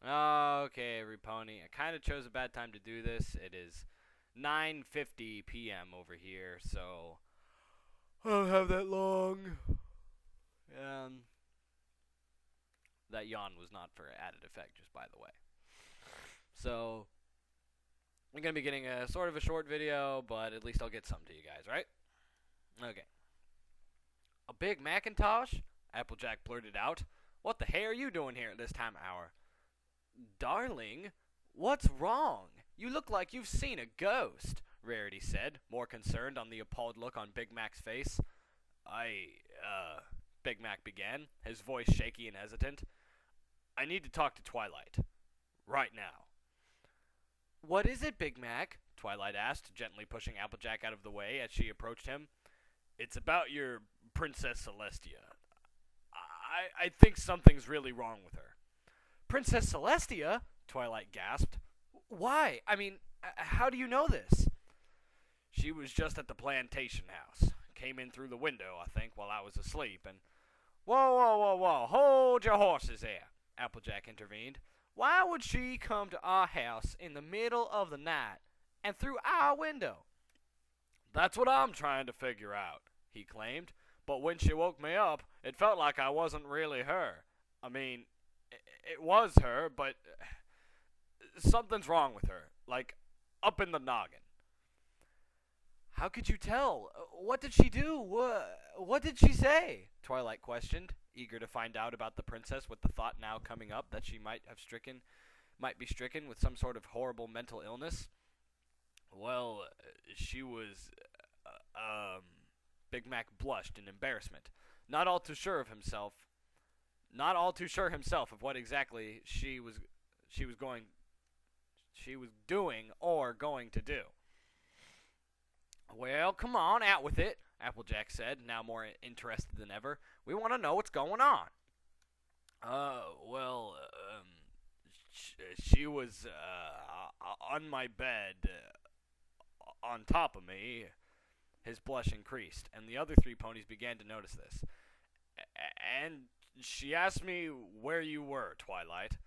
Okay, every pony. I kind of chose a bad time to do this. It is 9:50 p.m. over here, so I don't have that long. Um, that yawn was not for added effect, just by the way. So I'm gonna be getting a sort of a short video, but at least I'll get some to you guys, right? Okay. A big Macintosh? Applejack blurted out. What the hell are you doing here at this time of hour? Darling, what's wrong? You look like you've seen a ghost, Rarity said, more concerned on the appalled look on Big Mac's face. Big Mac began, his voice shaky and hesitant. I need to talk to Twilight. Right now. What is it, Big Mac? Twilight asked, gently pushing Applejack out of the way as she approached him. It's about your Princess Celestia. I think something's really wrong with her. Princess Celestia? Twilight gasped. Why? I mean, how do you know this? She was just at the plantation house. Came in through the window, I think, while I was asleep, and... Whoa, hold your horses there, Applejack intervened. Why would she come to our house in the middle of the night and through our window? That's what I'm trying to figure out, he claimed. But when she woke me up, it felt like I wasn't really her. I mean, it was her, but something's wrong with her. Like, up in the noggin. How could you tell? What did she do? What did she say? Twilight questioned, eager to find out about the princess with the thought now coming up that she might be stricken with some sort of horrible mental illness. Well, she was, Big Mac blushed in embarrassment, not all too sure himself of what exactly she was doing or going to do. Well, come on, out with it, Applejack said, now more interested than ever. We want to know what's going on. She was on my bed, on top of me. His blush increased, and the other three ponies began to notice this. And she asked me where you were, Twilight.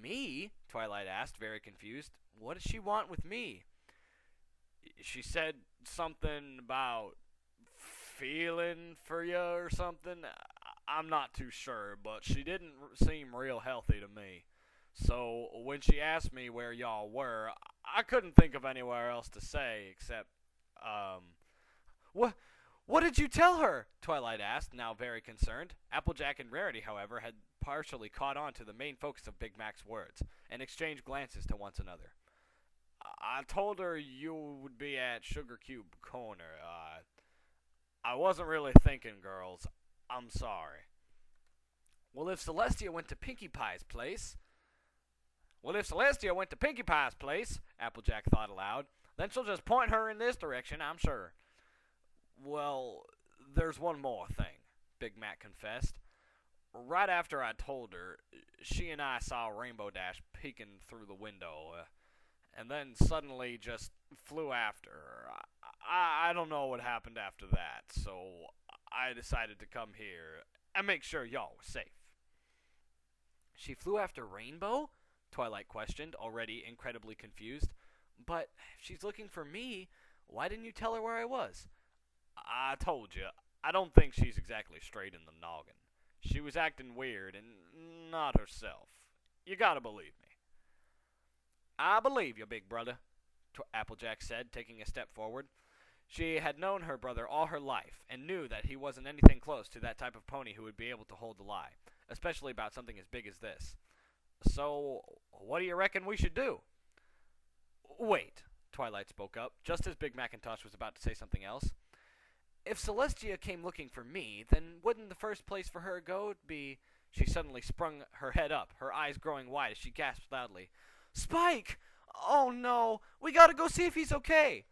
Me? Twilight asked, very confused. What does she want with me? She said something about feeling for you or something. I'm not too sure, but she didn't seem real healthy to me. So when she asked me where y'all were, I couldn't think of anywhere else to say except, What did you tell her? Twilight asked, now very concerned. Applejack and Rarity, however, had partially caught on to the main focus of Big Mac's words, and exchanged glances to one another. I told her you would be at Sugar Cube Corner. I wasn't really thinking, girls. I'm sorry. Well, if Celestia went to Pinkie Pie's place, Applejack thought aloud, then she'll just point her in this direction, I'm sure. Well, there's one more thing, Big Mac confessed. Right after I told her, she and I saw Rainbow Dash peeking through the window, and then suddenly just flew after her. I don't know what happened after that, so I decided to come here and make sure y'all were safe. She flew after Rainbow? Twilight questioned, already incredibly confused. But if she's looking for me, why didn't you tell her where I was? I told you, I don't think she's exactly straight in the noggin. She was acting weird and not herself. You gotta believe me. I believe you, big brother, Applejack said, taking a step forward. She had known her brother all her life and knew that he wasn't anything close to that type of pony who would be able to hold the lie, especially about something as big as this. So, what do you reckon we should do? Wait, Twilight spoke up, just as Big Macintosh was about to say something else. If Celestia came looking for me, then wouldn't the first place for her go be... She suddenly sprung her head up, her eyes growing wide as she gasped loudly. Spike! Oh no! We gotta go see if he's okay!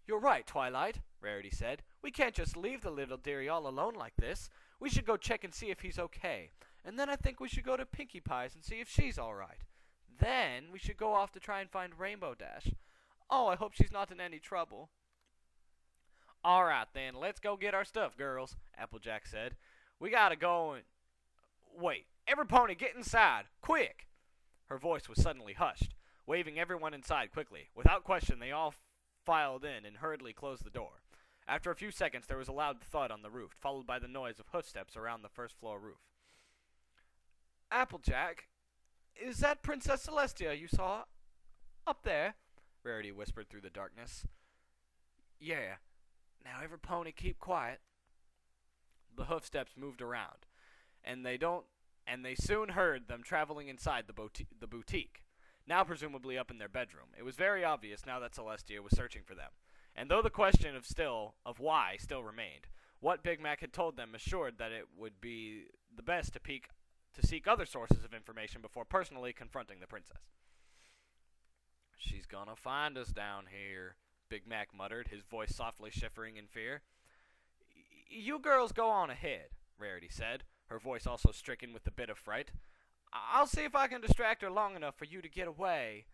You're right, Twilight, Rarity said. We can't just leave the little dearie all alone like this. We should go check and see if he's okay. And then I think we should go to Pinkie Pie's and see if she's alright. Then we should go off to try and find Rainbow Dash. Oh, I hope she's not in any trouble. Alright then, let's go get our stuff, girls, Applejack said. We gotta go and... Wait, every pony get inside, quick! Her voice was suddenly hushed, waving everyone inside quickly. Without question, they all filed in and hurriedly closed the door. After a few seconds, there was a loud thud on the roof, followed by the noise of footsteps around the first-floor roof. Applejack, is that Princess Celestia you saw up there? Rarity whispered through the darkness. Yeah. Now every pony keep quiet. The hoofsteps moved around, and they soon heard them traveling inside the boutique, now presumably up in their bedroom. It was very obvious now that Celestia was searching for them, and though the question of why still remained, what Big Mac had told them assured that it would be the best to seek other sources of information before personally confronting the princess. She's gonna find us down here, Big Mac muttered, his voice softly shivering in fear. You girls go on ahead, Rarity said, her voice also stricken with a bit of fright. I'll see if I can distract her long enough for you to get away.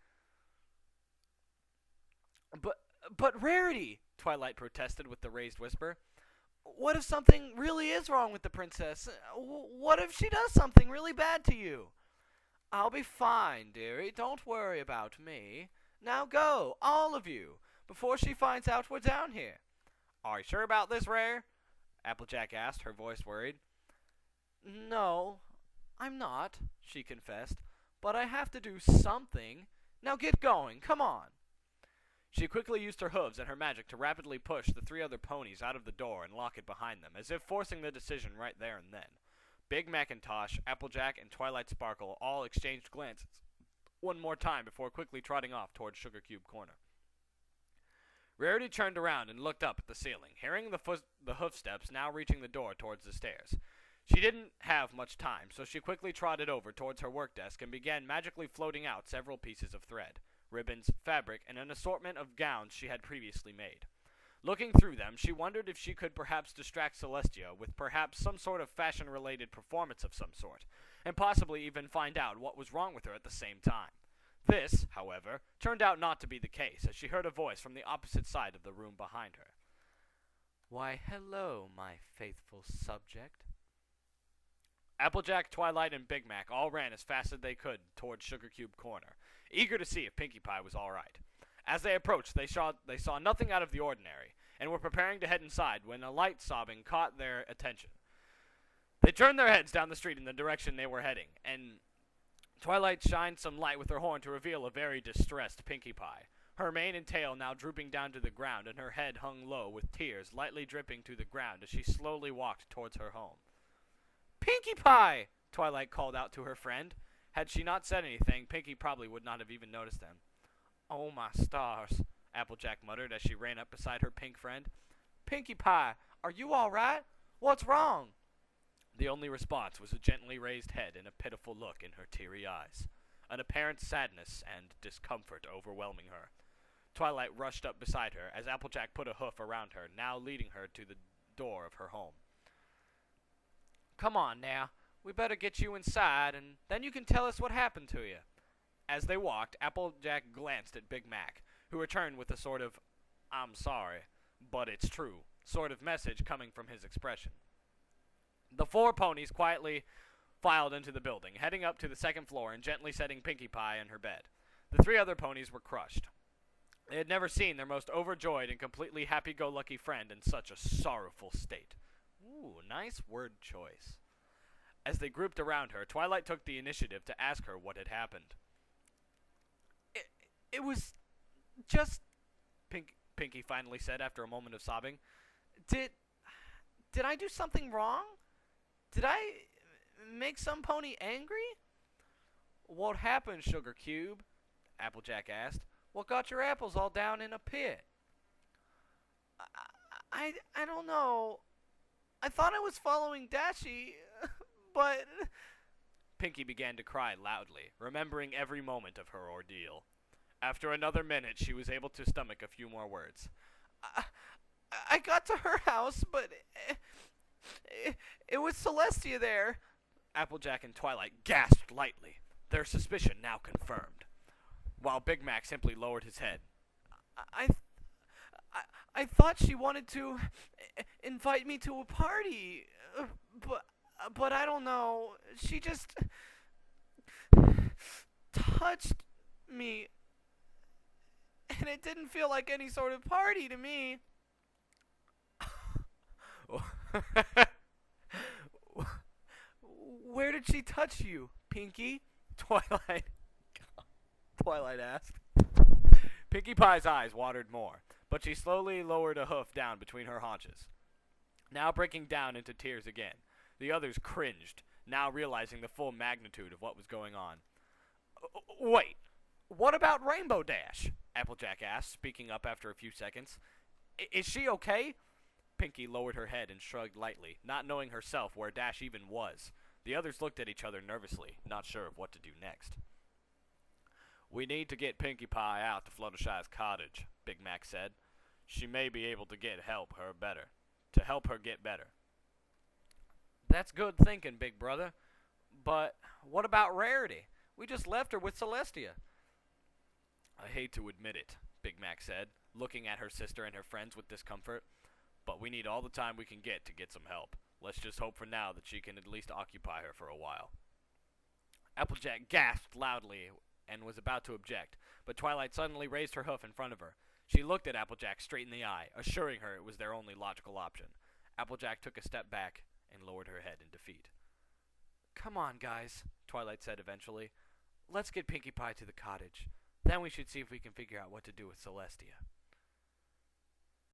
But Rarity, Twilight protested with the raised whisper. What if something really is wrong with the princess? What if she does something really bad to you? I'll be fine, dearie. Don't worry about me. Now go, all of you, before she finds out we're down here. Are you sure about this, Rare? Applejack asked, her voice worried. No, I'm not, she confessed, but I have to do something. Now get going, come on. She quickly used her hooves and her magic to rapidly push the three other ponies out of the door and lock it behind them, as if forcing the decision right there and then. Big Macintosh, Applejack, and Twilight Sparkle all exchanged glances one more time before quickly trotting off toward Sugar Cube Corner. Rarity turned around and looked up at the ceiling, hearing the hoofsteps now reaching the door towards the stairs. She didn't have much time, so she quickly trotted over towards her work desk and began magically floating out several pieces of thread, ribbons, fabric, and an assortment of gowns she had previously made. Looking through them, she wondered if she could perhaps distract Celestia with perhaps some sort of fashion-related performance of some sort, and possibly even find out what was wrong with her at the same time. This, however, turned out not to be the case, as she heard a voice from the opposite side of the room behind her. Why, hello, my faithful subject. Applejack, Twilight, and Big Mac all ran as fast as they could towards Sugar Cube Corner, eager to see if Pinkie Pie was all right. As they approached, they saw nothing out of the ordinary, and were preparing to head inside when a light sobbing caught their attention. They turned their heads down the street in the direction they were heading, and Twilight shined some light with her horn to reveal a very distressed Pinkie Pie, her mane and tail now drooping down to the ground, and her head hung low with tears lightly dripping to the ground as she slowly walked towards her home. Pinkie Pie! Twilight called out to her friend. Had she not said anything, Pinkie probably would not have even noticed them. Oh, my stars, Applejack muttered as she ran up beside her pink friend. Pinkie Pie, are you all right? What's wrong? The only response was a gently raised head and a pitiful look in her teary eyes, an apparent sadness and discomfort overwhelming her. Twilight rushed up beside her as Applejack put a hoof around her, now leading her to the door of her home. Come on now, we better get you inside, and then you can tell us what happened to you. As they walked, Applejack glanced at Big Mac, who returned with a sort of, I'm sorry, but it's true, sort of message coming from his expression. The four ponies quietly filed into the building, heading up to the second floor and gently setting Pinkie Pie in her bed. The three other ponies were crushed. They had never seen their most overjoyed and completely happy-go-lucky friend in such a sorrowful state. Ooh, nice word choice. As they grouped around her, Twilight took the initiative to ask her what had happened. It was just, Pinkie finally said after a moment of sobbing. Did I do something wrong? Did I make some pony angry? What happened, Sugar Cube? Applejack asked. What got your apples all down in a pit? I don't know. I thought I was following Dashie, but... Pinkie began to cry loudly, remembering every moment of her ordeal. After another minute, she was able to stomach a few more words. I got to her house, but it was Celestia there. Applejack and Twilight gasped lightly, their suspicion now confirmed, while Big Mac simply lowered his head. I thought she wanted to invite me to a party, but I don't know. She just touched me, and it didn't feel like any sort of party to me. Where did she touch you, Pinkie? Twilight asked. Pinkie Pie's eyes watered more, but she slowly lowered a hoof down between her haunches, now breaking down into tears again. The others cringed, now realizing the full magnitude of what was going on. Wait, what about Rainbow Dash? Applejack asked, speaking up after a few seconds. Is she okay? Pinkie lowered her head and shrugged lightly, not knowing herself where Dash even was. The others looked at each other nervously, not sure of what to do next. We need to get Pinkie Pie out to Fluttershy's cottage, Big Mac said. She may be able to help her get better. That's good thinking, Big Brother. But what about Rarity? We just left her with Celestia. I hate to admit it, Big Mac said, looking at her sister and her friends with discomfort. But we need all the time we can get to get some help. Let's just hope for now that she can at least occupy her for a while. Applejack gasped loudly and was about to object, but Twilight suddenly raised her hoof in front of her. She looked at Applejack straight in the eye, assuring her it was their only logical option. Applejack took a step back and lowered her head in defeat. Come on, guys, Twilight said eventually. Let's get Pinkie Pie to the cottage. Then we should see if we can figure out what to do with Celestia.